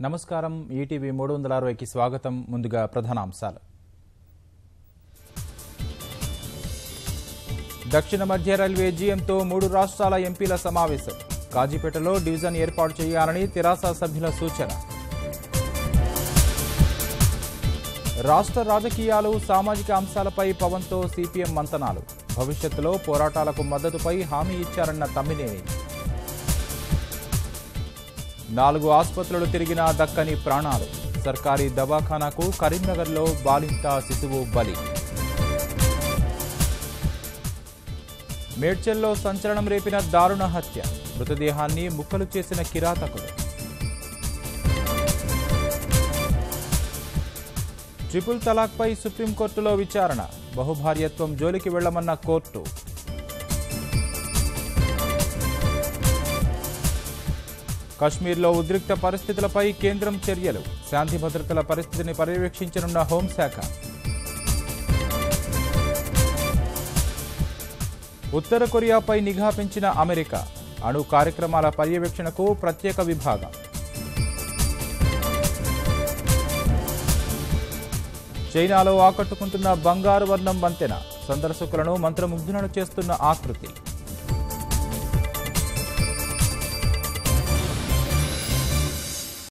నమస్కారం ఈటీవీ 360కి స్వాగతం. ముందుగా ప్రధానాంశాలు. దక్షిణ మధ్య రైల్వే జీఎంతో 3 రాష్ట్రాల ఎంపీల సమావేశం. కాజీపేటలో డివిజన్ ఏర్పాటు చేయాలని తెరాస సభ్యుల సూచన. రాష్ట్ర రాజకీయాలు, సామాజిక అంశాలపై పవన్తో సిపిఎం మంతనాలు. భవిష్యత్తులో పోరాటాలకు మద్దతుపై హామీ ఇచ్చారన్న తమ్మినేని. 4 ఆసుపత్రులు తిరిగినా దక్కని ప్రాణాలు. సర్కారీ దవాఖానాకు కరీంనగర్లో బాలింత శిశువు బలి. మేడ్చల్లో సంచలనం రేపిన దారుణ హత్య. మృతదేహాన్ని ముక్కలు చేసిన కిరాతకులు. ట్రిపుల్ తలాక్పై సుప్రీంకోర్టులో విచారణ. బహుభార్యత్వం జోలికి వెళ్లమన్న కోర్టు. కశ్మీర్లో ఉద్రిక్త పరిస్థితులపై కేంద్రం చర్యలు. శాంతి భద్రతల పరిస్థితిని పర్యవేక్షించనున్న హోంశాఖ. ఉత్తర కొరియాపై నిఘా పెంచిన అమెరికా. అణు కార్యక్రమాల పర్యవేక్షణకు ప్రత్యేక విభాగం. చైనాలో ఆకట్టుకుంటున్న బంగారు వర్ణం వంతెన. సందర్శకులను మంత్రముగ్ధులను చేస్తున్న ఆకృతి.